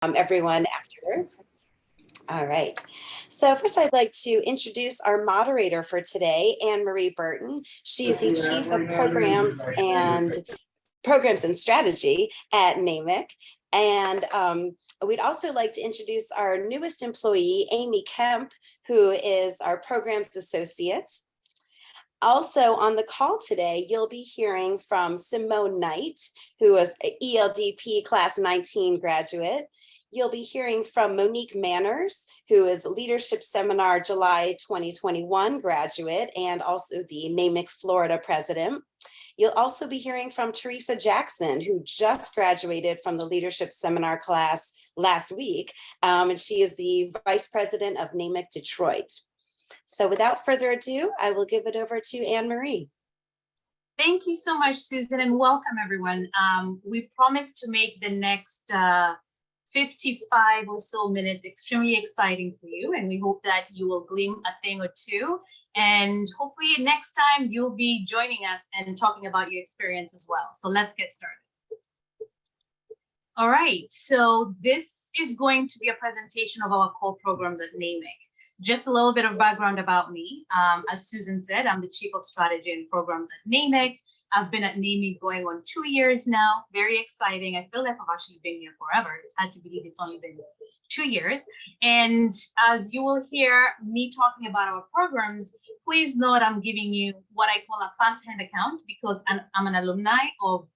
everyone afterwards. All right. So first I'd like to introduce our moderator for today, Anne Marie Burton. She is the Chief of Programs and Strategy at Namic. And we'd also like to introduce our newest employee, Amy Kemp, who is our Programs Associate. Also on the call today, you'll be hearing from Simone Knight, who is an ELDP Class 19 graduate. You'll be hearing from Monique Manners, who is Leadership Seminar July 2021 graduate and also the Namic Florida president. You'll also be hearing from Teresa Jackson, who just graduated from the Leadership Seminar class last week, and she is the Vice President of Namic Detroit. So without further ado, I will give it over to Anne Marie. Thank you so much, Susan, and welcome everyone. We promised to make the next 55 or so minutes extremely exciting for you, and we hope that you will glean a thing or two, and hopefully next time you'll be joining us and talking about your experience as well. So let's get started. All right, so this is going to be a presentation of our core programs at Namic. Just a little bit of background about me. As Susan said, I'm the Chief of Strategy and Programs at Namic. I've been at Namic going on 2 years now. Very exciting. I feel like I've actually been here forever. It's hard to believe it's only been 2 years. And as you will hear me talking about our programs, please note I'm giving you what I call a first-hand account because I'm an alumni of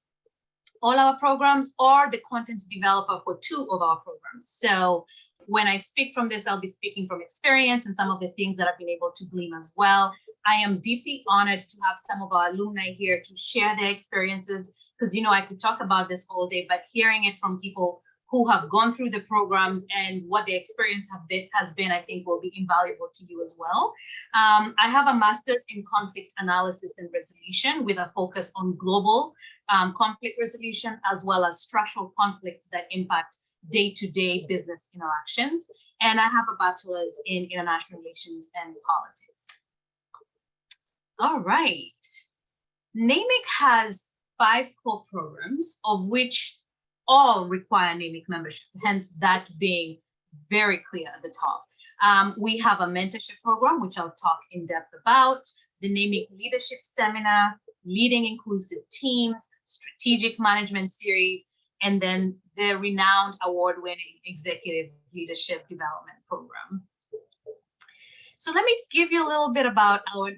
all our programs or the content developer for 2 of our programs. So when I speak from this, I'll be speaking from experience and some of the things that I've been able to glean as well. I am deeply honored to have some of our alumni here to share their experiences because, you know, I could talk about this all day, but hearing it from people who have gone through the programs and what their experience has been, I think will be invaluable to you as well. I have a master's in conflict analysis and resolution with a focus on global conflict resolution, as well as structural conflicts that impact day-to-day business interactions. And I have a bachelor's in international relations and politics. All right. Namic has 5 core programs, of which all require Namic membership, hence that being very clear at the top. We have a mentorship program, which I'll talk in depth about, the Namic Leadership Seminar, Leading Inclusive Teams, Strategic Management Series, and then the renowned award-winning Executive Leadership Development Program. So let me give you a little bit about our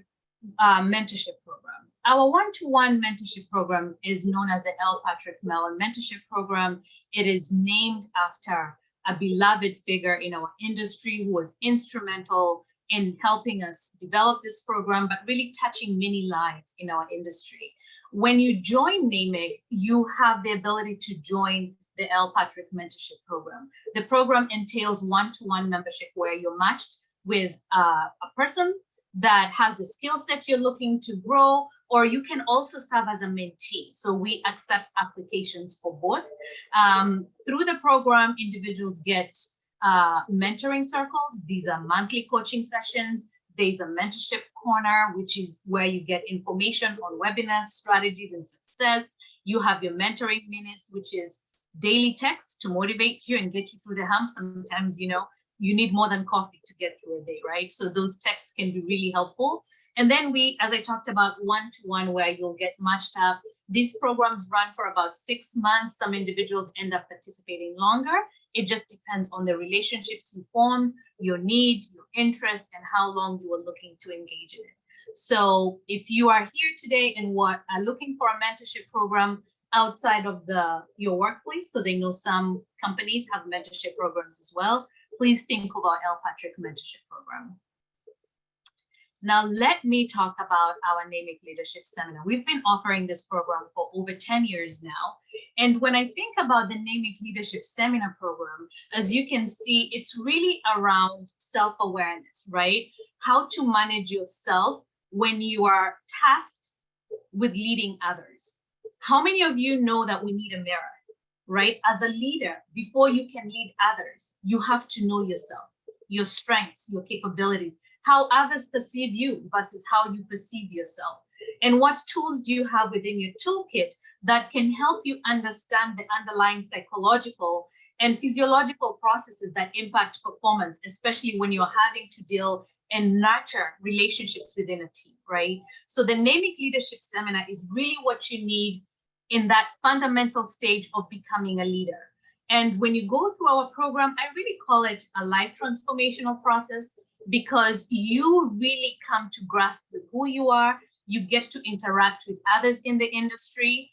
mentorship program. Our one-to-one mentorship program is known as the L. Patrick Mellon Mentorship Program. It is named after a beloved figure in our industry who was instrumental in helping us develop this program, but really touching many lives in our industry. When you join Namic, you have the ability to join the L. Patrick Mentorship Program. The program entails one-to-one membership where you're matched with a person that has the skill set you're looking to grow, or you can also serve as a mentee. So we accept applications for both. Through the program, individuals get mentoring circles. These are monthly coaching sessions. There's a mentorship corner, which is where you get information on webinars, strategies, and success. You have your mentoring minute, which is daily texts to motivate you and get you through the hump. Sometimes, you know, you need more than coffee to get through a day, right? So those texts can be really helpful. And then we, as I talked about, one-to-one where you'll get matched up. These programs run for about 6 months. Some individuals end up participating longer. It just depends on the relationships you formed, your need, your interest, and how long you are looking to engage in it. So if you are here today and are looking for a mentorship program outside of your workplace, because I know some companies have mentorship programs as well, please think of our L. Patrick Mentorship Program. Now, let me talk about our Namic Leadership Seminar. We've been offering this program for over 10 years now. And when I think about the Namic Leadership Seminar Program, as you can see, it's really around self-awareness, right? How to manage yourself when you are tasked with leading others. How many of you know that we need a mirror, right? As a leader, before you can lead others, you have to know yourself, your strengths, your capabilities, how others perceive you versus how you perceive yourself. And what tools do you have within your toolkit that can help you understand the underlying psychological and physiological processes that impact performance, especially when you're having to deal and nurture relationships within a team, right? So the Namic Leadership Seminar is really what you need in that fundamental stage of becoming a leader. And when you go through our program, I really call it a life transformational process, because you really come to grasp with who you are. You get to interact with others in the industry.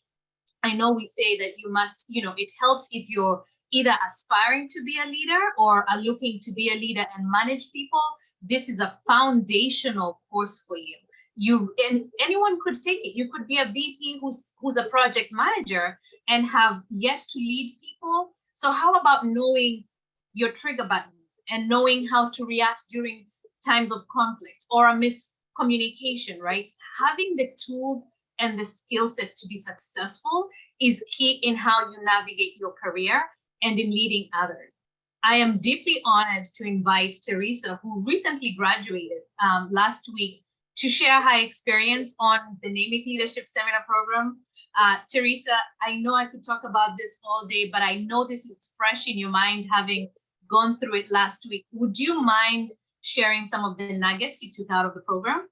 I know we say that you must, it helps if you're either aspiring to be a leader or are looking to be a leader and manage people. This is a foundational course for you. And anyone could take it. You could be a VP who's a project manager and have yet to lead people. So how about knowing your trigger buttons and knowing how to react during times of conflict or a miscommunication, right? Having the tools and the skill set to be successful is key in how you navigate your career and in leading others. I am deeply honored to invite Teresa, who recently graduated last week, to share her experience on the Namic Leadership Seminar Program. Teresa, I know I could talk about this all day, but I know this is fresh in your mind, having gone through it last week. Would you mind sharing some of the nuggets you took out of the program?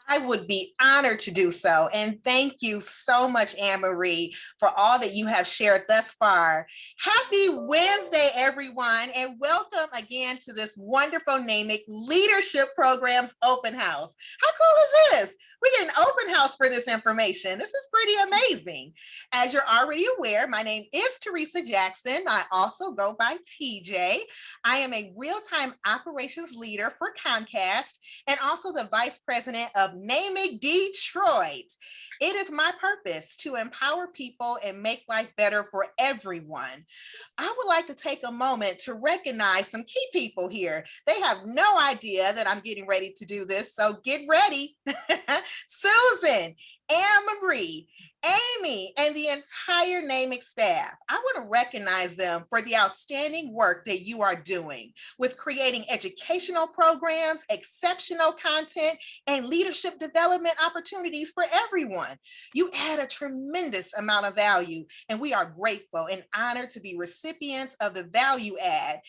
I would be honored to do so. And thank you so much, Anne-Marie, for all that you have shared thus far. Happy Wednesday, everyone, and welcome again to this wonderful Namic Leadership Programs Open House. How cool is this? We get an open house for this information. This is pretty amazing. As you're already aware, my name is Teresa Jackson. I also go by TJ. I am a real-time operations leader for Comcast and also the vice president of Namic Detroit. It is my purpose to empower people and make life better for everyone. I would like to take a moment to recognize some key people here. They have no idea that I'm getting ready to do this, so get ready. Susan, Anne-Marie, Amy, and the entire Namic staff. I want to recognize them for the outstanding work that you are doing with creating educational programs, exceptional content, and leadership development opportunities for everyone. You add a tremendous amount of value, and we are grateful and honored to be recipients of the value add.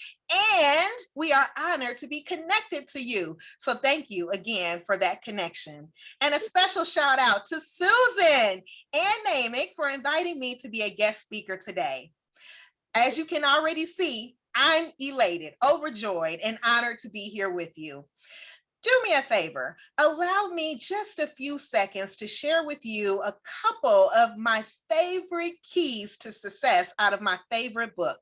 And we are honored to be connected to you. So thank you again for that connection. And a special shout out to Susan and Namic for inviting me to be a guest speaker today. As you can already see, I'm elated, overjoyed, and honored to be here with you. Do me a favor, allow me just a few seconds to share with you a couple of my favorite keys to success out of my favorite book.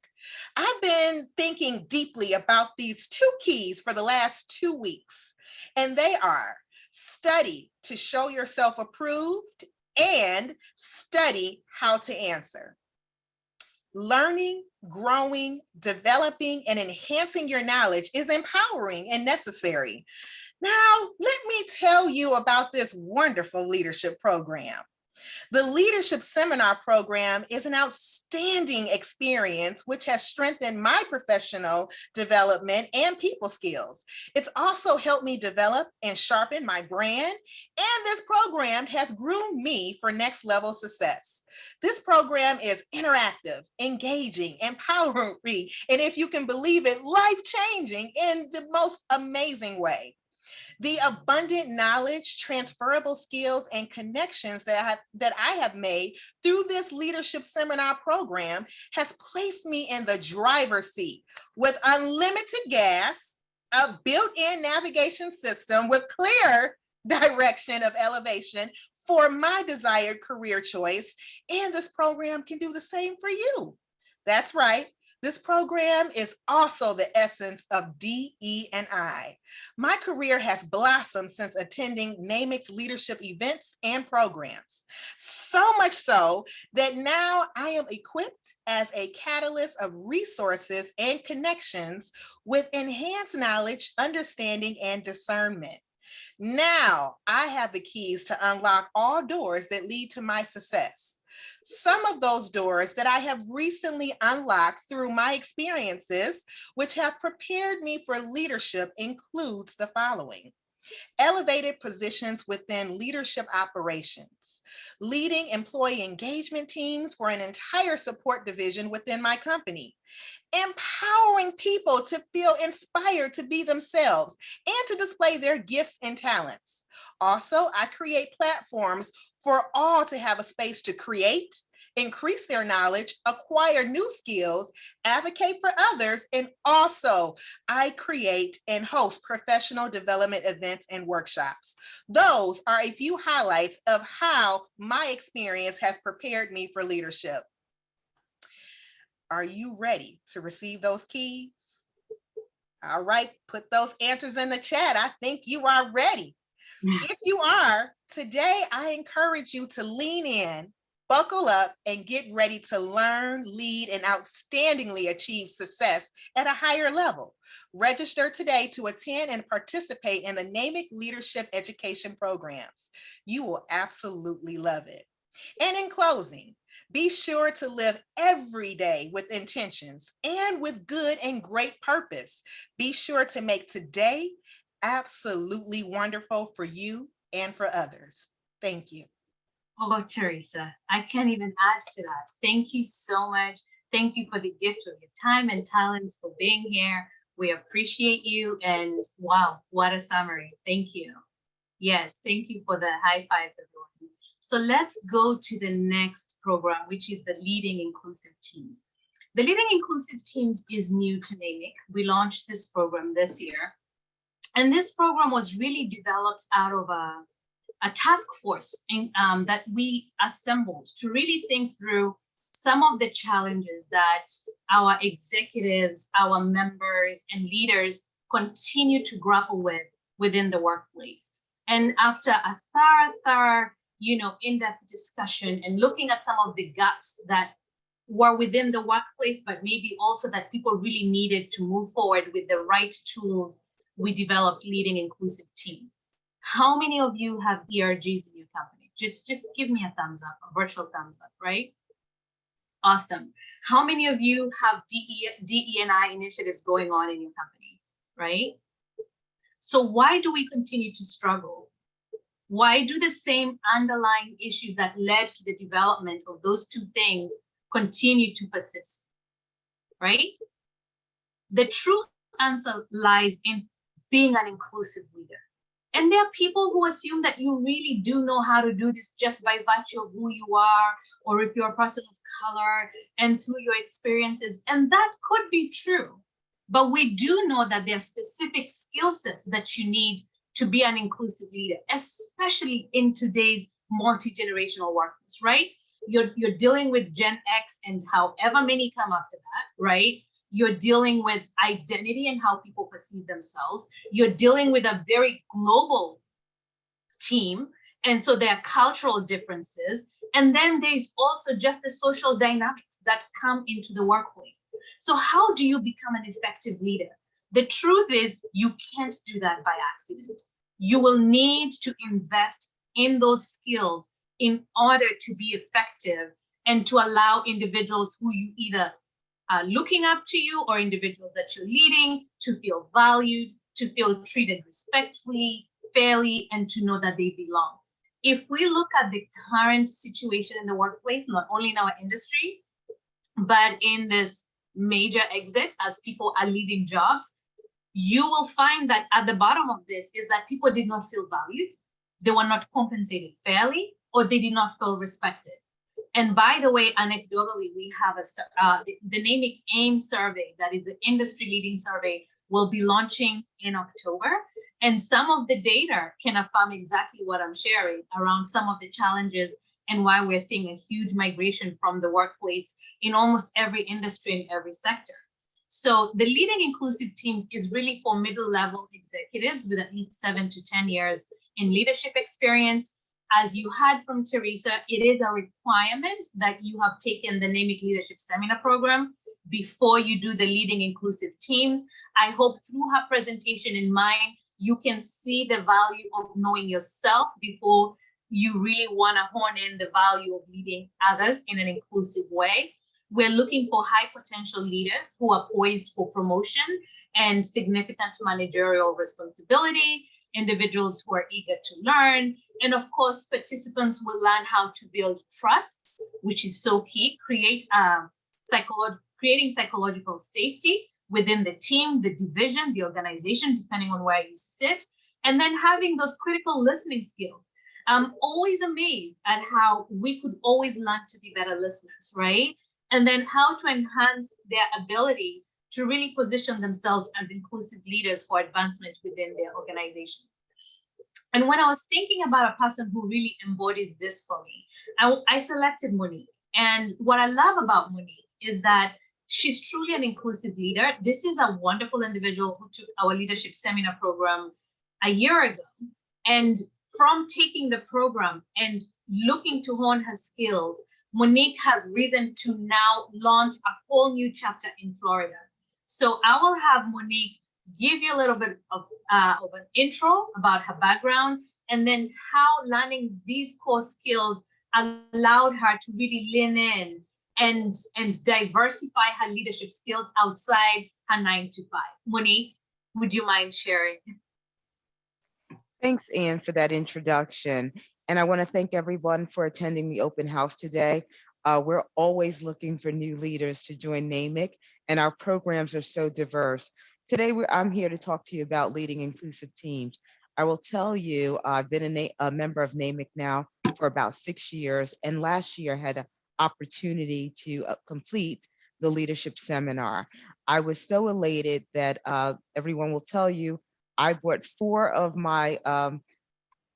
I've been thinking deeply about these two keys for the last 2 weeks, and they are study to show yourself approved and study how to answer. Learning, growing, developing, and enhancing your knowledge is empowering and necessary. Now, let me tell you about this wonderful leadership program. The Leadership Seminar Program is an outstanding experience which has strengthened my professional development and people skills. It's also helped me develop and sharpen my brand, and this program has groomed me for next level success. This program is interactive, engaging, empowering, and if you can believe it, life-changing in the most amazing way. The abundant knowledge, transferable skills, and connections that I have made through this leadership seminar program has placed me in the driver's seat with unlimited gas, a built-in navigation system with clear direction of elevation for my desired career choice. And this program can do the same for you. That's right. This program is also the essence of DE&I. My career has blossomed since attending Namic's leadership events and programs. So much so that now I am equipped as a catalyst of resources and connections with enhanced knowledge, understanding, and discernment. Now I have the keys to unlock all doors that lead to my success. Some of those doors that I have recently unlocked through my experiences, which have prepared me for leadership, includes the following. Elevated positions within leadership operations, leading employee engagement teams for an entire support division within my company, empowering people to feel inspired to be themselves and to display their gifts and talents. Also, I create platforms for all to have a space to create, increase their knowledge, acquire new skills, advocate for others, and also I create and host professional development events and workshops. Those are a few highlights of how my experience has prepared me for leadership. Are you ready to receive those keys? All right, put those answers in the chat. I think you are ready. If you are, today I encourage you to lean in, buckle up, and get ready to learn, lead, and outstandingly achieve success at a higher level. Register today to attend and participate in the Namic Leadership Education programs. You will absolutely love it. And in closing, be sure to live every day with intentions and with good and great purpose. Be sure to make today absolutely wonderful for you and for others. Thank you. Oh, Teresa, I can't even add to that. Thank you so much. Thank you for the gift of your time and talents for being here. We appreciate you. And wow, what a summary. Thank you. Yes, thank you for the high fives, everyone. So let's go to the next program, which is the Leading Inclusive Teams. The Leading Inclusive Teams is new to Namic. We launched this program this year. And this program was really developed out of a task force that we assembled to really think through some of the challenges that our executives, our members, and leaders continue to grapple with within the workplace. And after a thorough, in-depth discussion and looking at some of the gaps that were within the workplace, but maybe also that people really needed to move forward with the right tools, we developed Leading Inclusive Teams. How many of you have ERGs in your company? Just give me a thumbs up, a virtual thumbs up, right? Awesome. How many of you have DE&I initiatives going on in your companies, right? So why do we continue to struggle? Why do the same underlying issues that led to the development of those two things continue to persist, right? The true answer lies in being an inclusive leader. And there are people who assume that you really do know how to do this just by virtue of who you are, or if you're a person of color and through your experiences. And that could be true. But we do know that there are specific skill sets that you need to be an inclusive leader, especially in today's multi-generational workforce, right? You're dealing with Gen X and however many come after that, right? You're dealing with identity and how people perceive themselves. You're dealing with a very global team. And so there are cultural differences. And then there's also just the social dynamics that come into the workplace. So how do you become an effective leader? The truth is you can't do that by accident. You will need to invest in those skills in order to be effective and to allow individuals who you either are looking up to you or individuals that you're leading to feel valued, to feel treated respectfully, fairly, and to know that they belong. If we look at the current situation in the workplace, not only in our industry, but in this major exit as people are leaving jobs, you will find that at the bottom of this is that people did not feel valued, they were not compensated fairly, or they did not feel respected. And by the way, anecdotally, we have the Namic AIM survey, that is the industry leading survey, will be launching in October. And some of the data can affirm exactly what I'm sharing around some of the challenges and why we're seeing a huge migration from the workplace in almost every industry and every sector. So the Leading Inclusive Teams is really for middle-level executives with at least 7 to 10 years in leadership experience. As you heard from Teresa, it is a requirement that you have taken the Namic Leadership Seminar Program before you do the Leading Inclusive Teams. I hope through her presentation in mind, you can see the value of knowing yourself before you really want to hone in the value of leading others in an inclusive way. We're looking for high potential leaders who are poised for promotion and significant managerial responsibility. individuals who are eager to learn. And of course, participants will learn how to build trust, which is so key, creating psychological safety within the team, the division, the organization, depending on where you sit, and then having those critical listening skills. I'm always amazed at how we could always learn to be better listeners, right? And then how to enhance their ability to really position themselves as inclusive leaders for advancement within their organization. And when I was thinking about a person who really embodies this for me, I selected Monique. And what I love about Monique is that she's truly an inclusive leader. This is a wonderful individual who took our leadership seminar program a year ago. And from taking the program and looking to hone her skills, Monique has risen to now launch a whole new chapter in Florida. So I will have Monique give you a little bit of an intro about her background, and then how learning these core skills allowed her to really lean in and diversify her leadership skills outside her 9-to-5. Monique, would you mind sharing? Thanks, Anne, for that introduction. And I want to thank everyone for attending the open house today. We're always looking for new leaders to join Namic, and our programs are so diverse. Today, I'm here to talk to you about leading inclusive teams. I will tell you, I've been a member of Namic now for about 6 years, and last year I had an opportunity to complete the leadership seminar. I was so elated that everyone will tell you, I brought 4 of my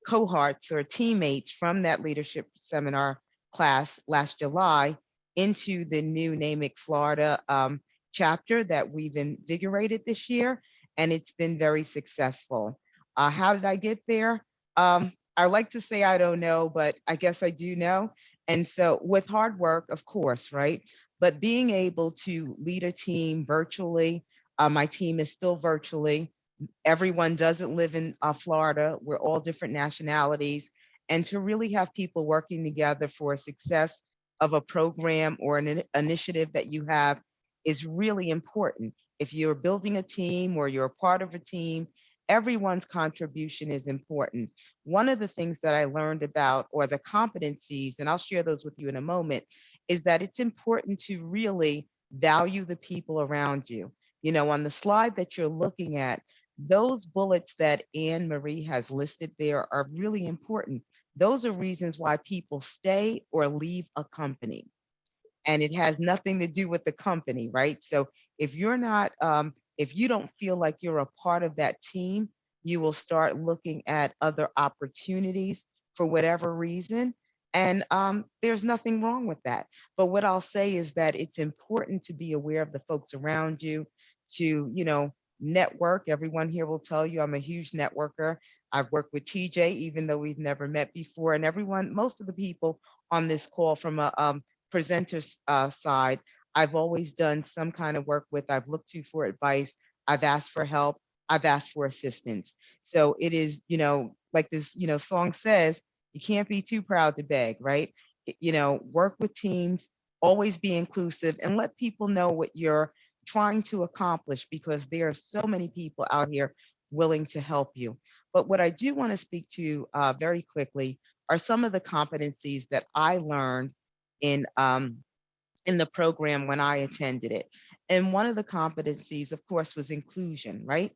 cohorts or teammates from that leadership seminar class last July into the new Namic Florida chapter that we've invigorated this year, and it's been very successful. How did I get there? I like to say I don't know, but I guess I do know. And so with hard work, of course, right? But being able to lead a team virtually, my team is still virtually. Everyone doesn't live in Florida. We're all different nationalities. And to really have people working together for a success of a program or an initiative that you have is really important. If you're building a team or you're a part of a team, everyone's contribution is important. One of the things that I learned about, or the competencies, and I'll share those with you in a moment, is that it's important to really value the people around you. You know, on the slide that you're looking at, those bullets that Anne Marie has listed there are really important. Those are reasons why people stay or leave a company. And it has nothing to do with the company, right? So if you're not, if you don't feel like you're a part of that team, you will start looking at other opportunities for whatever reason. And there's nothing wrong with that. But what I'll say is that it's important to be aware of the folks around you, to, you know, network. Everyone here will tell you I'm a huge networker. I've worked with TJ, even though we've never met before. And everyone, most of the people on this call from a presenter's side, I've always done some kind of work with. I've looked to for advice. I've asked for help. I've asked for assistance. So it is, you know, like this, you know, song says, you can't be too proud to beg, right? You know, work with teams, always be inclusive, and let people know what you're trying to accomplish, because there are so many people out here willing to help you. But what I do want to speak to very quickly are some of the competencies that I learned in the program when I attended it. And one of the competencies, of course, was inclusion, right?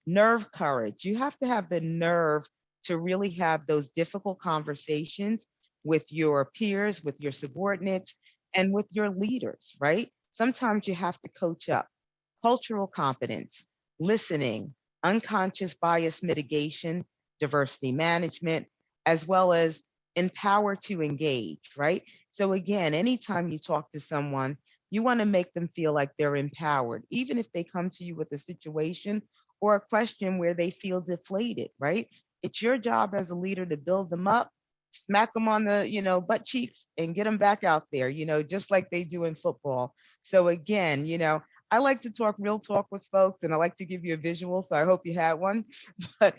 Nerve courage. You have to have the nerve to really have those difficult conversations with your peers, with your subordinates, and with your leaders, right? Sometimes you have to coach up. Cultural competence, listening, unconscious bias mitigation, diversity management, as well as empower to engage, right? So again, anytime you talk to someone, you want to make them feel like they're empowered, even if they come to you with a situation or a question where they feel deflated, right? It's your job as a leader to build them up, smack them on the, you know, butt cheeks and get them back out there, you know, just like they do in football. So again, you know, I like to talk real talk with folks, and I like to give you a visual, so I hope you had one. But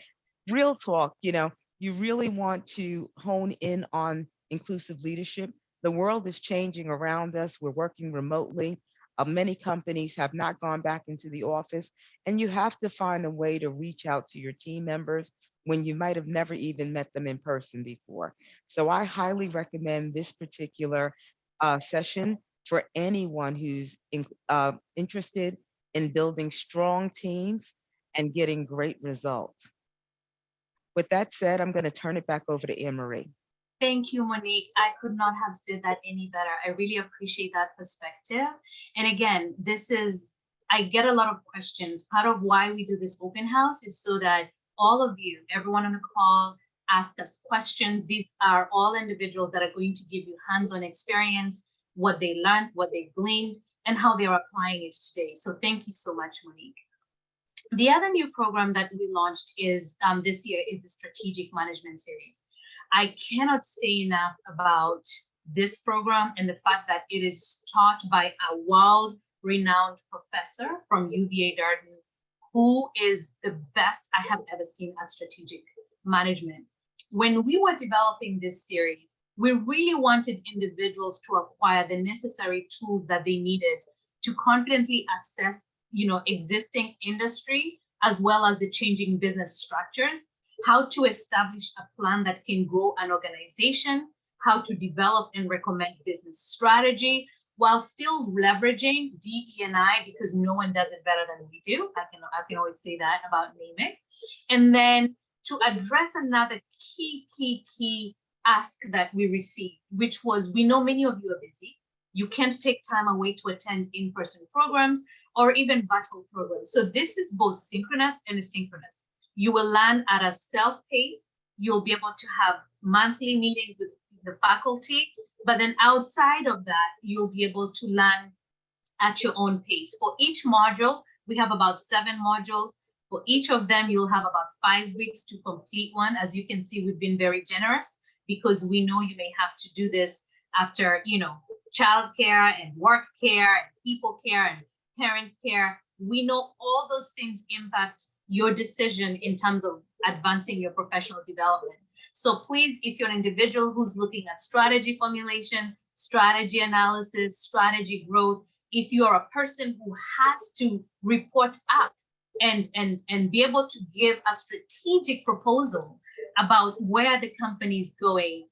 real talk, you know, you really want to hone in on inclusive leadership. The world is changing around us. We're working remotely. Many companies have not gone back into the office, and you have to find a way to reach out to your team members when you might have never even met them in person before. So I highly recommend this particular session for anyone who's interested in building strong teams and getting great results. With that said, I'm going to turn it back over to Anne-Marie. Thank you, Monique. I could not have said that any better. I really appreciate that perspective. And again, I get a lot of questions. Part of why we do this open house is so that all of you, everyone on the call, ask us questions. These are all individuals that are going to give you hands-on experience, what they learned, what they gleaned, and how they're applying it today. So thank you so much, Monique. The other new program that we launched is this year is the Strategic Management Series. I cannot say enough about this program and the fact that it is taught by a world-renowned professor from UVA Darden, who is the best I have ever seen at strategic management. When we were developing this series, we really wanted individuals to acquire the necessary tools that they needed to confidently assess, existing industry, as well as the changing business structures, how to establish a plan that can grow an organization, how to develop and recommend business strategy, while still leveraging DE&I, because no one does it better than we do. I can always say that about Namic. And then to address another key ask that we received, which was, we know many of you are busy. You can't take time away to attend in-person programs or even virtual programs. So this is both synchronous and asynchronous. You will learn at a self-pace. You'll be able to have monthly meetings with the faculty, but then outside of that, you'll be able to learn at your own pace. For each module, we have about 7 modules. For each of them, you'll have about 5 weeks to complete one. As you can see, we've been very generous because we know you may have to do this after, childcare and work care and people care and parent care. We know all those things impact your decision in terms of advancing your professional development. So please, if you're an individual who's looking at strategy formulation, strategy analysis, strategy growth, if you're a person who has to report up and be able to give a strategic proposal about where the company's going,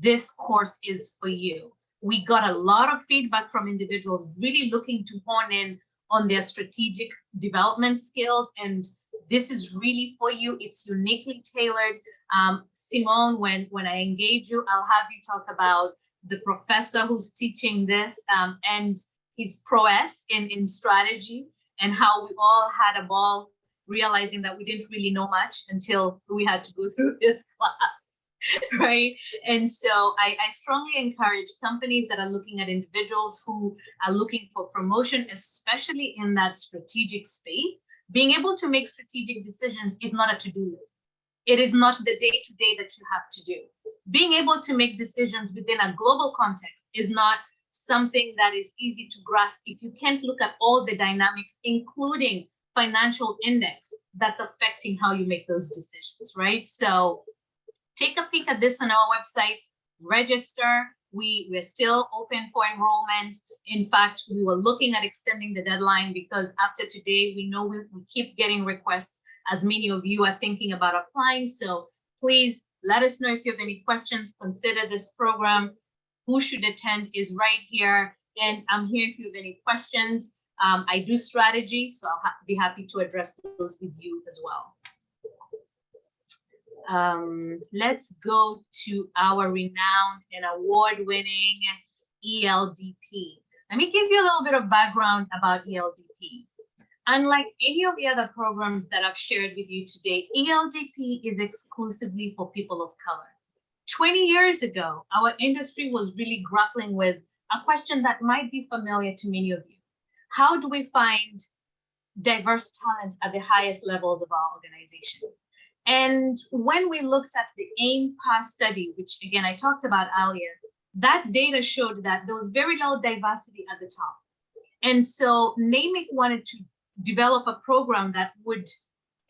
this course is for you. We got a lot of feedback from individuals really looking to hone in on their strategic development skills, and this is really for you. It's uniquely tailored. Simone, when I engage you, I'll have you talk about the professor who's teaching this and his prowess in strategy, and how we all had a ball realizing that we didn't really know much until we had to go through his class, right? And so I strongly encourage companies that are looking at individuals who are looking for promotion, especially in that strategic space. Being able to make strategic decisions is not a to-do list. It is not the day-to-day that you have to do. Being able to make decisions within a global context is not something that is easy to grasp if you can't look at all the dynamics, including financial index, that's affecting how you make those decisions, right? So take a peek at this on our website, register. We're still open for enrollment. In fact, we were looking at extending the deadline because after today, we know we keep getting requests, as many of you are thinking about applying. So please let us know if you have any questions. Consider this program. Who should attend is right here. And I'm here if you have any questions. I do strategy, so I'll be happy to address those with you as well. Let's go to our renowned and award-winning ELDP. Let me give you a little bit of background about ELDP. Unlike any of the other programs that I've shared with you today, ELDP is exclusively for people of color. 20 years ago, our industry was really grappling with a question that might be familiar to many of you. How do we find diverse talent at the highest levels of our organization? And when we looked at the AIM PAS study, which again, I talked about earlier, that data showed that there was very low diversity at the top. And so Namic wanted to develop a program that would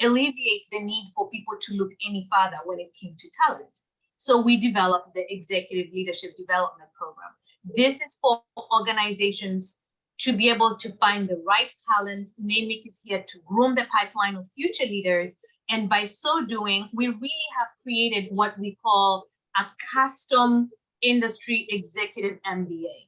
alleviate the need for people to look any further when it came to talent. So we developed the Executive Leadership Development Program. This is for organizations to be able to find the right talent. Namic is here to groom the pipeline of future leaders, And by so doing, we really have created what we call a custom industry executive MBA.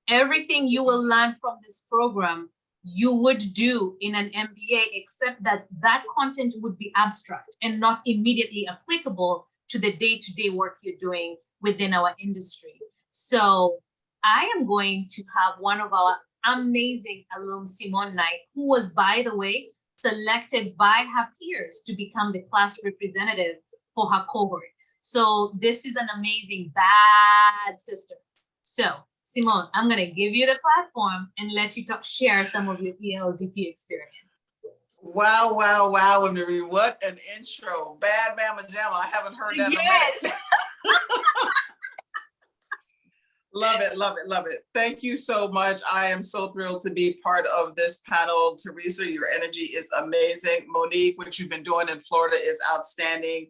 Everything you will learn from this program, you would do in an MBA, except that that content would be abstract and not immediately applicable to the day-to-day work you're doing within our industry. So I am going to have one of our amazing alum, Simone Knight, who was, by the way, selected by her peers to become the class representative for her cohort. So this is an amazing bad sister. So Simone, I'm going to give you the platform and let you share some of your ELDP experience. Wow, wow, wow, Marie, what an intro. Bad Mama Jamma. I haven't heard that in a minute. Love it, love it, love it. Thank you so much. I am so thrilled to be part of this panel. Teresa, your energy is amazing. Monique, what you've been doing in Florida is outstanding.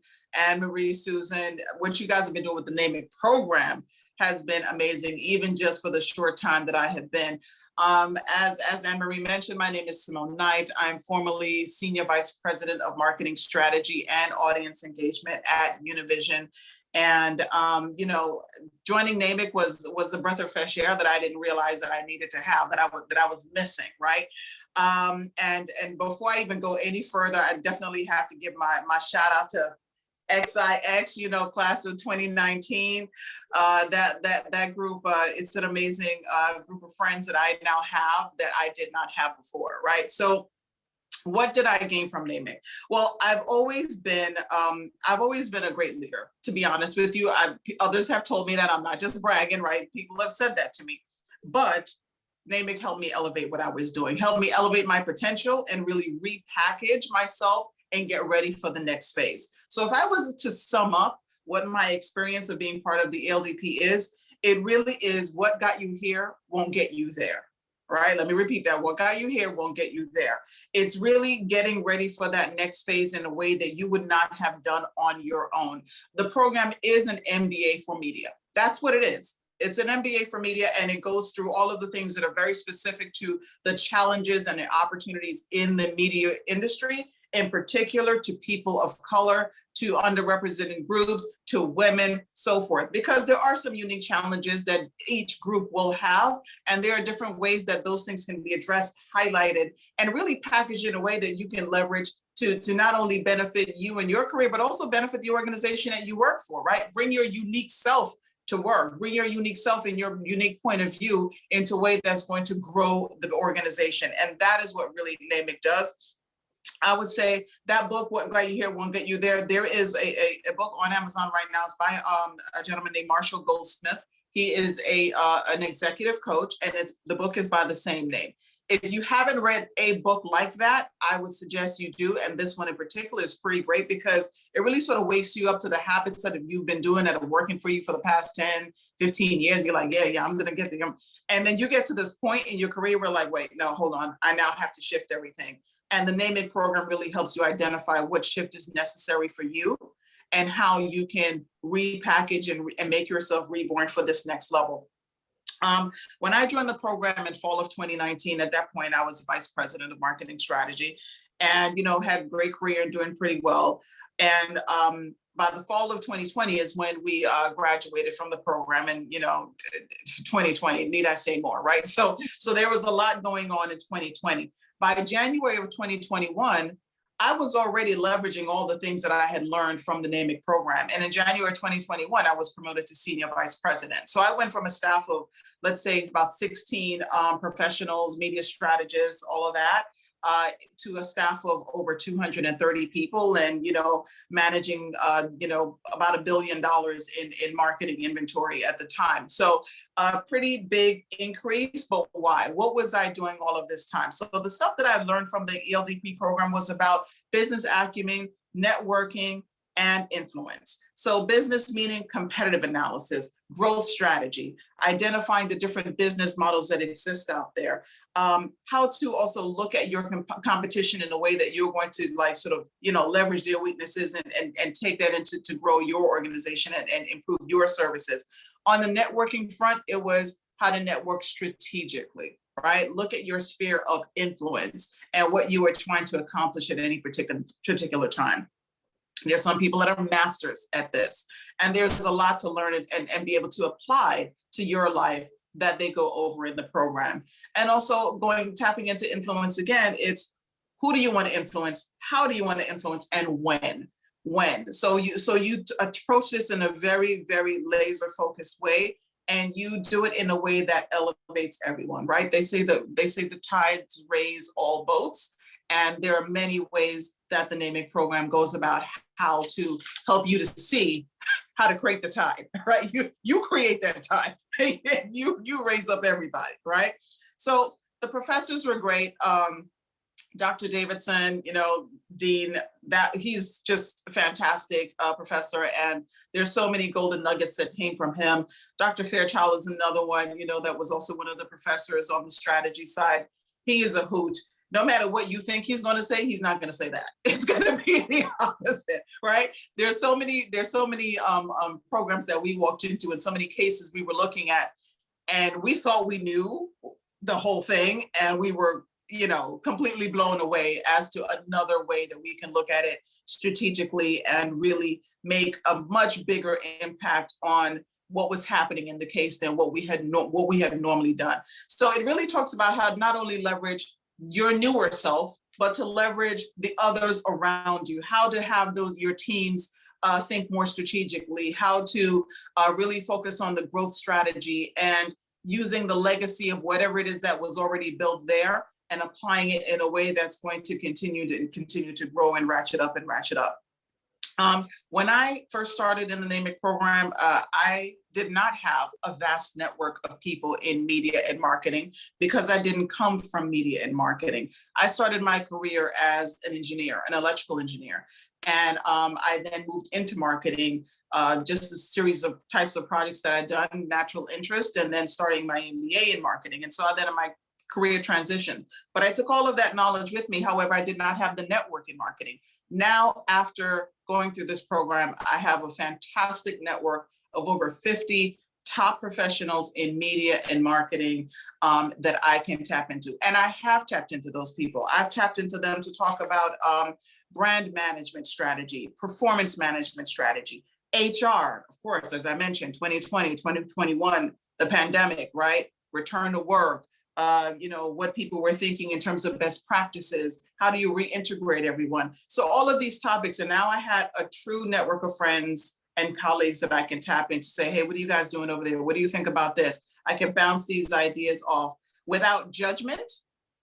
Anne Marie, Susan, what you guys have been doing with the Namic program has been amazing, even just for the short time that I have been. As Anne Marie mentioned, my name is Simone Knight. I'm formerly Senior Vice President of Marketing Strategy and Audience Engagement at Univision. And, you know, joining Namic was a breath of fresh air that I didn't realize that I needed to have, that I was missing, right? And before I even go any further, I definitely have to give my shout out to XIX, you know, class of 2019. That group, it's an amazing group of friends that I now have that I did not have before, right? So what did I gain from Namic? Well, I've always been a great leader, to be honest with you. Others have told me that. I'm not just bragging, right? People have said that to me, but Namic helped me elevate what I was doing, helped me elevate my potential and really repackage myself and get ready for the next phase. So if I was to sum up what my experience of being part of the LDP is, it really is what got you here won't get you there. Right? Let me repeat that. What got you here won't get you there. It's really getting ready for that next phase in a way that you would not have done on your own. The program is an MBA for media. That's what it is. It's an MBA for media, and it goes through all of the things that are very specific to the challenges and the opportunities in the media industry, in particular to people of color, to underrepresented groups, to women, so forth, because there are some unique challenges that each group will have. And there are different ways that those things can be addressed, highlighted, and really packaged in a way that you can leverage to not only benefit you and your career, but also benefit the organization that you work for, right? Bring your unique self to work, bring your unique self and your unique point of view into a way that's going to grow the organization. And that is what really Namic does. I would say that book, What Got You Here Won't Get You There. There is a book on Amazon right now. It's by a gentleman named Marshall Goldsmith. He is an executive coach, and the book is by the same name. If you haven't read a book like that, I would suggest you do. And this one in particular is pretty great because it really sort of wakes you up to the habits that you've been doing that are working for you for the past 10, 15 years. You're like, yeah, I'm going to get there. And then you get to this point in your career where like, wait, no, hold on. I now have to shift everything. And the Namic program really helps you identify what shift is necessary for you and how you can repackage and make yourself reborn for this next level. When I joined the program in fall of 2019, at that point, I was vice president of marketing strategy and, you know, had a great career and doing pretty well. And by the fall of 2020 is when we graduated from the program, and, you know, 2020, need I say more, right? So there was a lot going on in 2020. By January of 2021, I was already leveraging all the things that I had learned from the Namic program. And in January 2021, I was promoted to senior vice president. So I went from a staff of, let's say, about 16 professionals, media strategists, all of that, to a staff of over 230 people and, you know, managing, you know, about $1 billion in marketing inventory at the time. So a pretty big increase, but why? What was I doing all of this time? So the stuff that I learned from the ELDP program was about business acumen, networking, and influence. So business meaning competitive analysis, growth strategy, identifying the different business models that exist out there, how to also look at your competition in a way that you're going to like sort of, you know, leverage their weaknesses and take that into to grow your organization and improve your services. On the networking front, it was how to network strategically, right? Look at your sphere of influence and what you are trying to accomplish at any particular time. There's some people that are masters at this. And there's a lot to learn and be able to apply to your life that they go over in the program. And also tapping into influence again, it's who do you want to influence? How do you want to influence? And when? So you approach this in a very, very laser focused way, and you do it in a way that elevates everyone, right? They say the tides raise all boats. And there are many ways that the Namic program goes about how to help you to see how to create the tide, right? You create that tide, you raise up everybody, right? So the professors were great. Dr. Davidson, Dean, that he's just a fantastic professor, and there's so many golden nuggets that came from him. Dr. Fairchild is another one, that was also one of the professors on the strategy side. He is a hoot. No matter what you think he's going to say, he's not going to say that. It's going to be the opposite, right? There's so many programs that we walked into, and so many cases we were looking at, and we thought we knew the whole thing, and we were, completely blown away as to another way that we can look at it strategically and really make a much bigger impact on what was happening in the case than what we had normally done. So it really talks about how to not only leverage your newer self, but to leverage the others around you, how to have your teams think more strategically, how to really focus on the growth strategy and using the legacy of whatever it is that was already built there and applying it in a way that's going to continue to grow and ratchet up. When I first started in the Namic program, I did not have a vast network of people in media and marketing because I didn't come from media and marketing. I started my career as an engineer, an electrical engineer. And I then moved into marketing, just a series of types of projects that I'd done, natural interest, and then starting my MBA in marketing. And so then my career transition. But I took all of that knowledge with me. However, I did not have the network in marketing. Now, after going through this program, I have a fantastic network of over 50 top professionals in media and marketing that I can tap into. And I have tapped into those people. I've tapped into them to talk about brand management strategy, performance management strategy, HR, of course, as I mentioned, 2020, 2021, the pandemic, right? Return to work. What people were thinking in terms of best practices, how do you reintegrate everyone? So all of these topics, and now I had a true network of friends and colleagues that I can tap into, say, hey, what are you guys doing over there? What do you think about this? I can bounce these ideas off without judgment,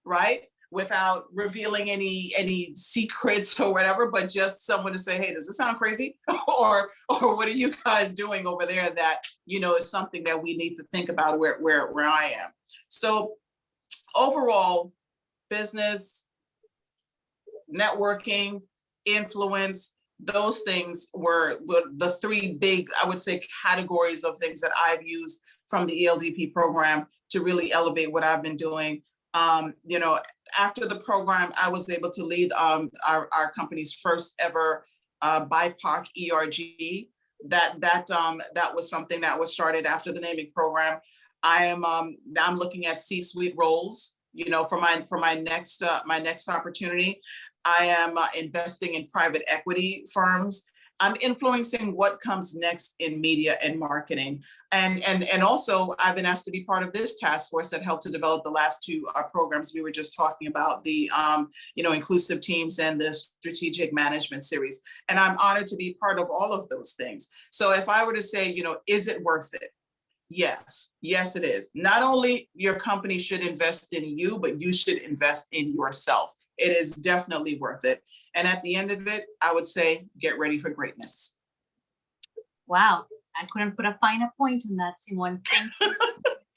right? Without revealing any secrets or whatever, but just someone to say, hey, does this sound crazy? or what are you guys doing over there that, is something that we need to think about where I am. So overall, business, networking, influence, those things were the three big, I would say, categories of things that I've used from the ELDP program to really elevate what I've been doing. After the program, I was able to lead our company's first ever BIPOC ERG. That was something that was started after the Namic program. I'm looking at C-suite roles, for my next opportunity. I am investing in private equity firms. I'm influencing what comes next in media and marketing. And also I've been asked to be part of this task force that helped to develop the last two programs we were just talking about, the inclusive teams and the strategic management series. And I'm honored to be part of all of those things. So if I were to say, is it worth it? Yes, it is. Not only your company should invest in you, but you should invest in yourself. It is definitely worth it. And at the end of it, I would say, get ready for greatness. Wow, I couldn't put a finer point on that, Simone. Thank you.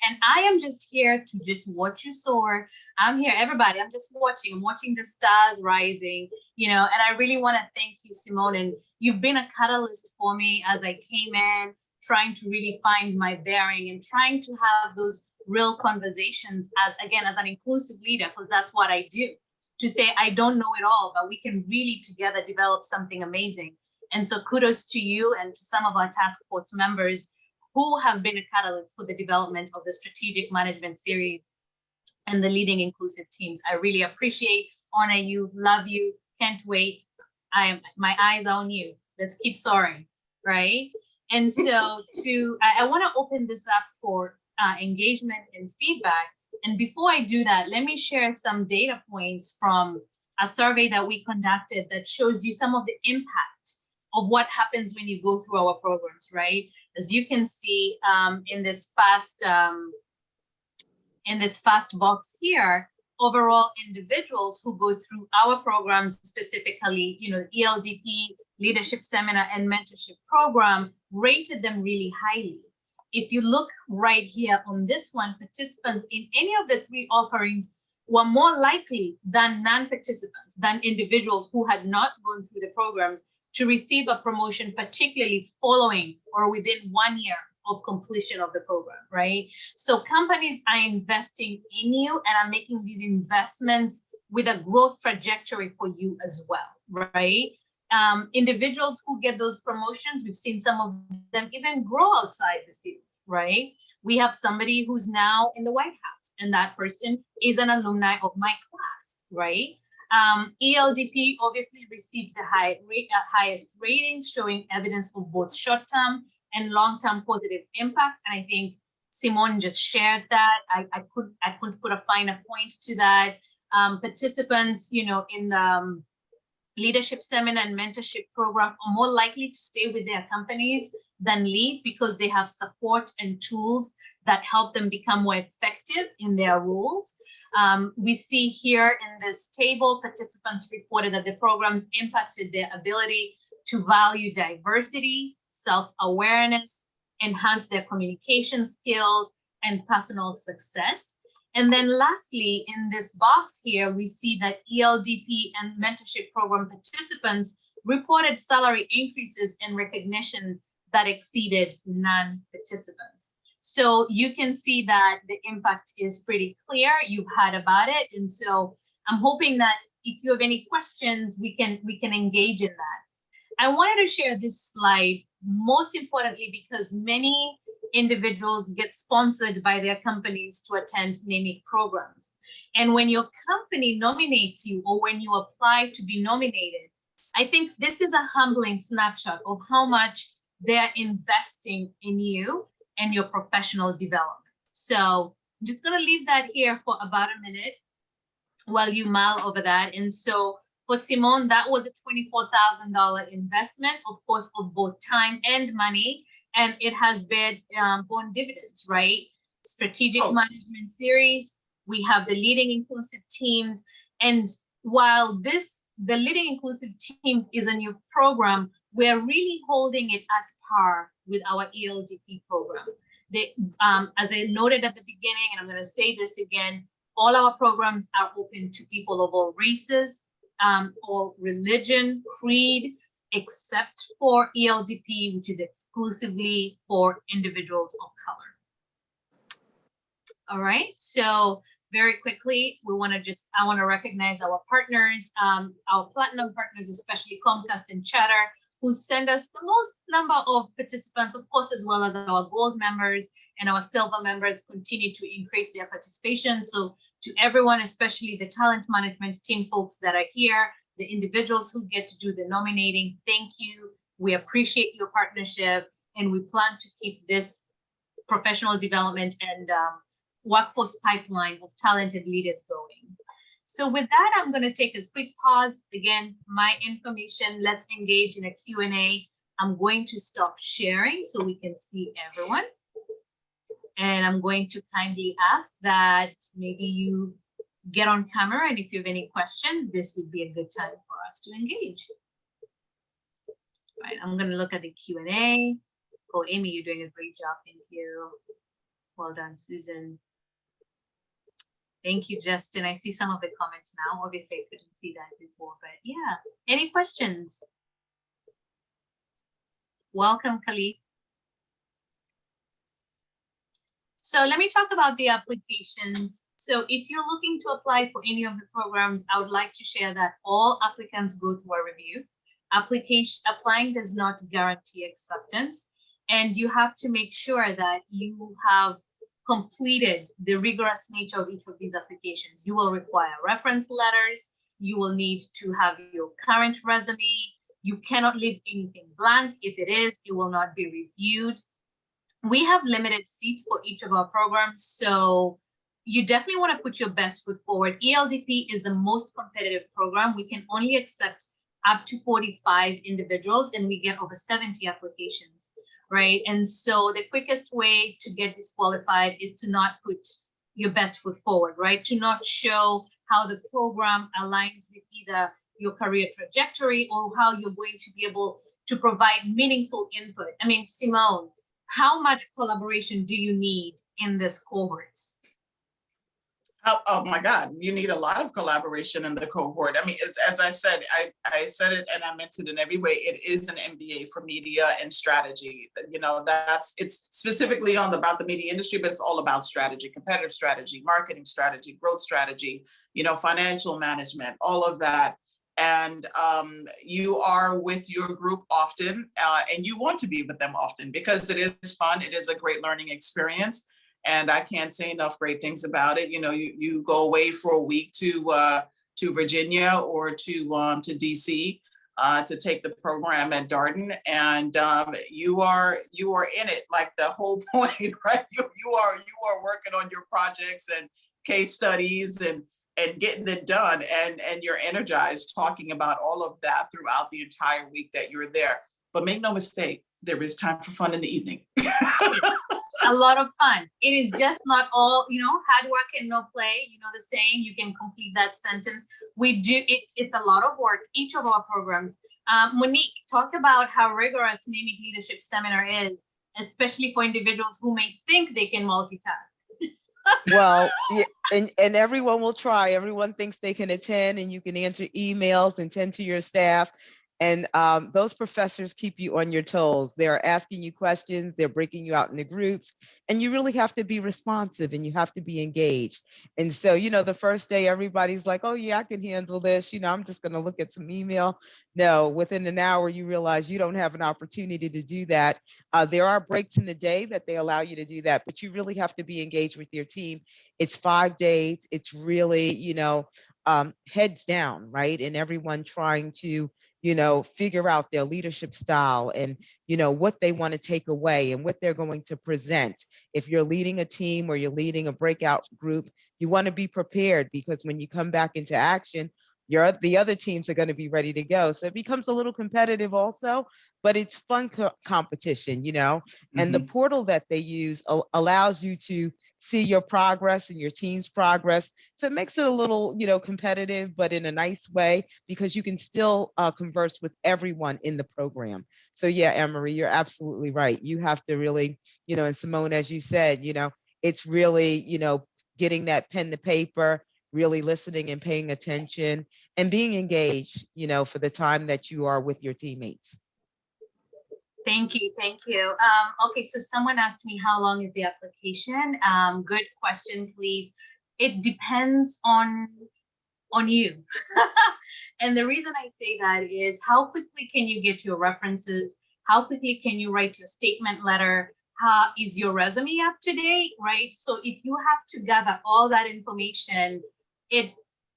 And I am just here to just watch you soar. I'm here, everybody. I'm just watching. I'm watching the stars rising, and I really want to thank you, Simone. And you've been a catalyst for me as I came in, trying to really find my bearing and trying to have those real conversations as an inclusive leader, because that's what I do. To say, I don't know it all, but we can really together develop something amazing. And so kudos to you and to some of our task force members who have been a catalyst for the development of the strategic management series and the leading inclusive teams. I really appreciate, honor you, love you, can't wait. my eyes are on you. Let's keep soaring, right? And so I want to open this up for engagement and feedback. And before I do that, let me share some data points from a survey that we conducted that shows you some of the impact of what happens when you go through our programs, right? As you can see in this fast box here, overall individuals who go through our programs, specifically, ELDP, Leadership Seminar, and Mentorship Program, rated them really highly. If you look right here on this one, participants in any of the three offerings were more likely than non-participants, than individuals who had not gone through the programs, to receive a promotion, particularly following or within 1 year of completion of the program, right? So companies are investing in you and are making these investments with a growth trajectory for you as well, right? Individuals who get those promotions, we've seen some of them even grow outside the field, right? We have somebody who's now in the White House, and that person is an alumni of my class, right? ELDP obviously received the highest ratings, showing evidence for both short-term and long-term positive impacts. And I think Simone just shared that. I could put a finer point to that. Participants, in the Leadership Seminar and Mentorship Program are more likely to stay with their companies than leave, because they have support and tools that help them become more effective in their roles. We see here in this table, participants reported that the programs impacted their ability to value diversity, self-awareness, enhance their communication skills, and personal success. And then lastly, in this box here, we see that ELDP and Mentorship Program participants reported salary increases and recognition that exceeded non-participants. So you can see that the impact is pretty clear. You've heard about it. And so I'm hoping that if you have any questions, we can engage in that. I wanted to share this slide, most importantly, because many individuals get sponsored by their companies to attend Namic programs. And when your company nominates you, or when you apply to be nominated, I think this is a humbling snapshot of how much they're investing in you and your professional development. So I'm just going to leave that here for about a minute while you mull over that. And so for Simone, that was a $24,000 investment, of course, of both time and money. And it has borne dividends, right? Strategic Management Series. We have the Leading Inclusive Teams. And while the Leading Inclusive Teams is a new program, we're really holding it at par with our ELDP program. As I noted at the beginning, and I'm going to say this again, all our programs are open to people of all races, all religion, creed, except for ELDP, which is exclusively for individuals of color. All right, so very quickly, I want to recognize our partners, our platinum partners, especially Comcast and Chatter, who send us the most number of participants, of course, as well as our gold members, and our silver members continue to increase their participation. So to everyone, especially the talent management team folks that are here, the individuals who get to do the nominating, thank you. We appreciate your partnership, and we plan to keep this professional development and workforce pipeline of talented leaders going. So with that, I'm going to take a quick pause. Again, my information, let's engage in a Q&A. I'm going to stop sharing so we can see everyone. And I'm going to kindly ask that maybe you get on camera, and if you have any questions, this would be a good time for us to engage. All right, I'm going to look at the Q&A. Oh, Amy, you're doing a great job. Thank you. Well done, Susan. Thank you, Justin. I see some of the comments now. Obviously, I couldn't see that before, but yeah. Any questions? Welcome, Khalid. So let me talk about the applications. So if you're looking to apply for any of the programs, I would like to share that all applicants go through a review. Applying does not guarantee acceptance, and you have to make sure that you have completed the rigorous nature of each of these applications. You will require reference letters, You will need to have your current resume. You cannot leave anything blank. If it is, it will not be reviewed. We have limited seats for each of our programs, so you definitely want to put your best foot forward. ELDP is the most competitive program. We can only accept up to 45 individuals, and we get over 70 applications, right? And so the quickest way to get disqualified is to not put your best foot forward, right? To not show how the program aligns with either your career trajectory or how you're going to be able to provide meaningful input. I mean, Simone, how much collaboration do you need in this cohorts? Oh my God, you need a lot of collaboration in the cohort. I mean, as I said, I said it and I meant it in every way. It is an MBA for media and strategy. You know, it's specifically about the media industry, but it's all about strategy, competitive strategy, marketing strategy, growth strategy, you know, financial management, all of that. And you are with your group often, and you want to be with them often because it is fun. It is a great learning experience. And I can't say enough great things about it. You know, you go away for a week to Virginia or to DC to take the program at Darden, and you are in it. Like the whole point, right? You are working on your projects and case studies and getting it done, and you're energized talking about all of that throughout the entire week that you're there. But make no mistake, there is time for fun in the evening. A lot of fun. It is just not all, you know, hard work and no play. You know the saying, you can complete that sentence. We do, it's a lot of work, each of our programs. Monique, talk about how rigorous Namic Leadership Seminar is, especially for individuals who may think they can multitask. Well, yeah, and everyone will try. Everyone thinks they can attend, and you can answer emails and tend to your staff. And those professors keep you on your toes. They're asking you questions, they're breaking you out into groups, and you really have to be responsive and you have to be engaged. And so, you know, the first day, everybody's like, oh yeah, I can handle this. You know, I'm just gonna look at some email. No, within an hour, you realize you don't have an opportunity to do that. There are breaks in the day that they allow you to do that, but you really have to be engaged with your team. It's 5 days. It's really, you know, heads down, right? And everyone trying to, you know, figure out their leadership style and, you know, what they want to take away and what they're going to present. If you're leading a team or you're leading a breakout group, you want to be prepared, because when you come back into action, the other teams are going to be ready to go. So it becomes a little competitive also, but it's fun competition, you know. And the portal that they use allows you to see your progress and your team's progress. So it makes it a little, you know, competitive, but in a nice way, because you can still converse with everyone in the program. So yeah, Anne-Marie, you're absolutely right. You have to really, you know, and Simone, as you said, you know, it's really, you know, getting that pen to paper, really listening and paying attention and being engaged, you know, for the time that you are with your teammates. Thank you. Thank you. Okay, so someone asked me, how long is the application? Good question, please. It depends on you. And the reason I say that is, how quickly can you get your references? How quickly can you write your statement letter? How is your resume up to date, right? So if you have to gather all that information,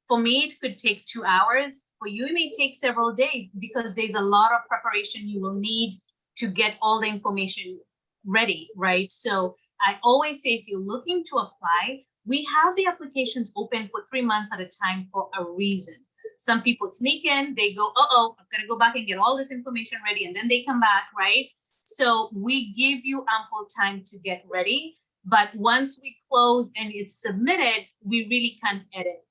for me, it could take 2 hours. For you, it may take several days, because there's a lot of preparation you will need to get all the information ready, right? So I always say, if you're looking to apply, we have the applications open for 3 months at a time for a reason. Some people sneak in, they go, uh-oh, I've got to go back and get all this information ready, and then they come back, right? So we give you ample time to get ready, but once we close and it's submitted, we really can't edit.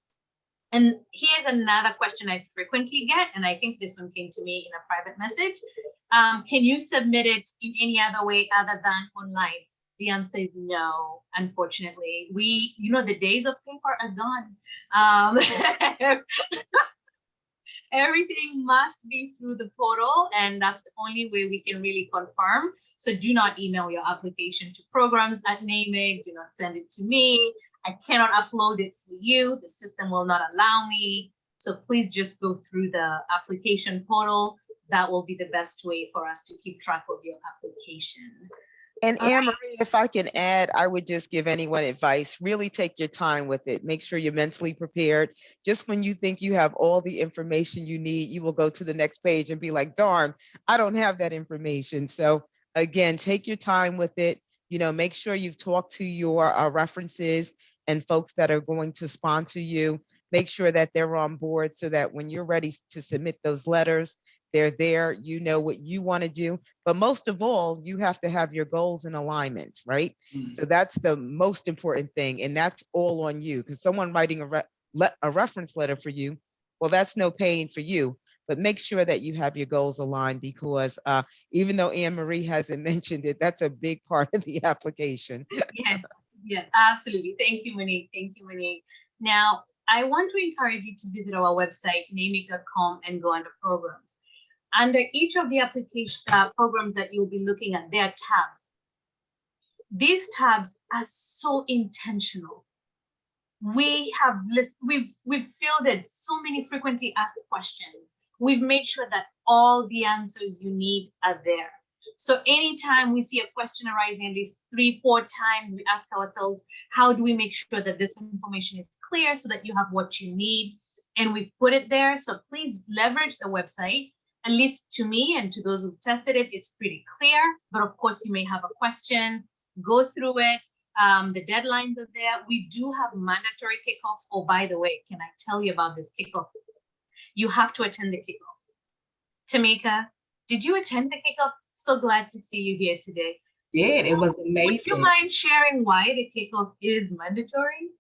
And here's another question I frequently get, and I think this one came to me in a private message. Can you submit it in any other way other than online? The answer is no, unfortunately. You know, the days of paper are gone. Everything must be through the portal, and that's the only way we can really confirm. So do not email your application to programs@Namic. Do not send it to me. I cannot upload it for you. The system will not allow me. So please just go through the application portal. That will be the best way for us to keep track of your application. And All right. Anne-Marie, if I can add, I would just give anyone advice, really take your time with it. Make sure you're mentally prepared. Just when you think you have all the information you need, you will go to the next page and be like, darn, I don't have that information. So again, take your time with it. You know, make sure you've talked to your references and folks that are going to sponsor you. Make sure that they're on board so that when you're ready to submit those letters, they're there, you know what you want to do. But most of all, you have to have your goals in alignment, right? So that's the most important thing. And that's all on you, because someone writing a reference letter for you, well, that's no pain for you. But make sure that you have your goals aligned, because even though Anne-Marie hasn't mentioned it, that's a big part of the application. Yes, yes, absolutely. Thank you, Monique. Thank you, Monique. Now, I want to encourage you to visit our website, namic.com, and go under programs. Under each of the application programs that you'll be looking at, there are tabs. These tabs are so intentional. We have we've fielded so many frequently asked questions. We've made sure that all the answers you need are there. So anytime we see a question arising, at least 3-4 times, we ask ourselves, how do we make sure that this information is clear so that you have what you need? And we've put it there. So please leverage the website. At least to me and to those who've tested it, it's pretty clear. But of course, you may have a question, go through it. The deadlines are there. We do have mandatory kickoffs. Oh, by the way, can I tell you about this kickoff? You have to attend the kickoff. Tamika, did you attend the kickoff? So glad to see you here today. Did. It was amazing. Would you mind sharing why the kickoff is mandatory?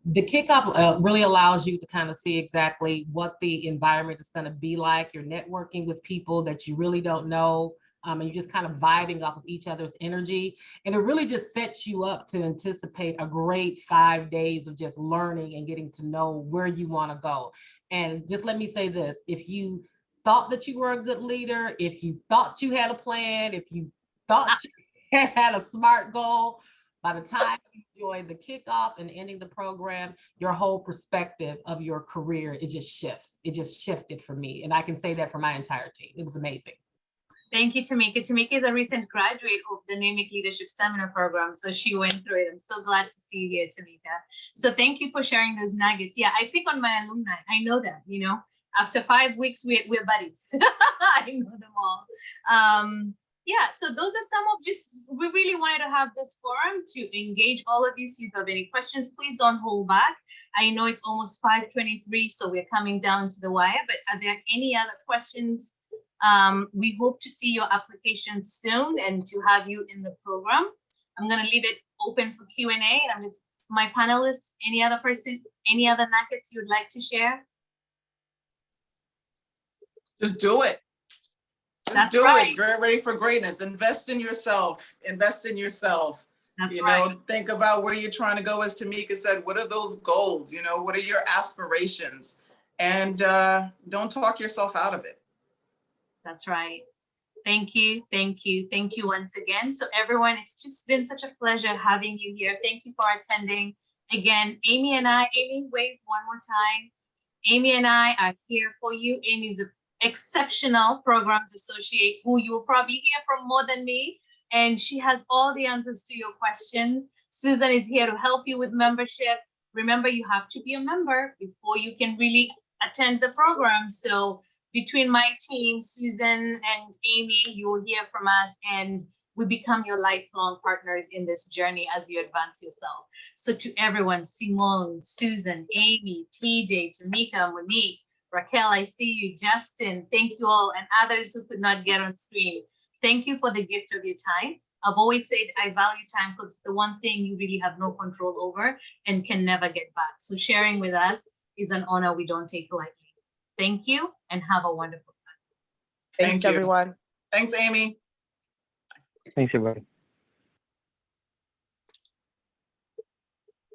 The kickoff really allows you to kind of see exactly what the environment is going to be like. You're networking with people that you really don't know, and you're just kind of vibing off of each other's energy. And it really just sets you up to anticipate a great 5 days of just learning and getting to know where you want to go. And just let me say this, if you thought that you were a good leader, if you thought you had a plan, if you thought you had a smart goal, by the time you join the kickoff and ending the program, your whole perspective of your career, it just shifts. It just shifted for me. And I can say that for my entire team. It was amazing. Thank you, Tamika. Tamika is a recent graduate of the Namic Leadership Seminar Program. So she went through it. I'm so glad to see you here, Tamika. So thank you for sharing those nuggets. Yeah, I pick on my alumni. I know that, you know, after 5 weeks, we're buddies. I know them all. Yeah, so those are some of we really wanted to have this forum to engage all of you. So if you have any questions, please don't hold back. I know it's almost 5:23, so we're coming down to the wire, but are there any other questions? We hope to see your application soon and to have you in the program. I'm gonna leave it open for Q&A. And my panelists, any other person, any other nuggets you'd like to share? Just do it. Just do it. Get ready for greatness. Invest in yourself. Invest in yourself. That's you know, think about where you're trying to go. As Tamika said, what are those goals? You know, what are your aspirations? And don't talk yourself out of it. That's right. Thank you. Thank you. Thank you once again. So everyone, it's just been such a pleasure having you here. Thank you for attending. Again, Amy, wave one more time. Amy and I are here for you. Amy's the exceptional programs associate who you will probably hear from more than me. And she has all the answers to your questions. Susan is here to help you with membership. Remember, you have to be a member before you can really attend the program. So between my team, Susan and Amy, you will hear from us and we become your lifelong partners in this journey as you advance yourself. So to everyone, Simone, Susan, Amy, TJ, Tamika, Monique, Raquel, I see you, Justin, thank you all, and others who could not get on screen. Thank you for the gift of your time. I've always said I value time because it's the one thing you really have no control over and can never get back. So sharing with us is an honor we don't take lightly. Thank you and have a wonderful time. Thanks, everyone. Thanks, Amy. Thanks, everybody.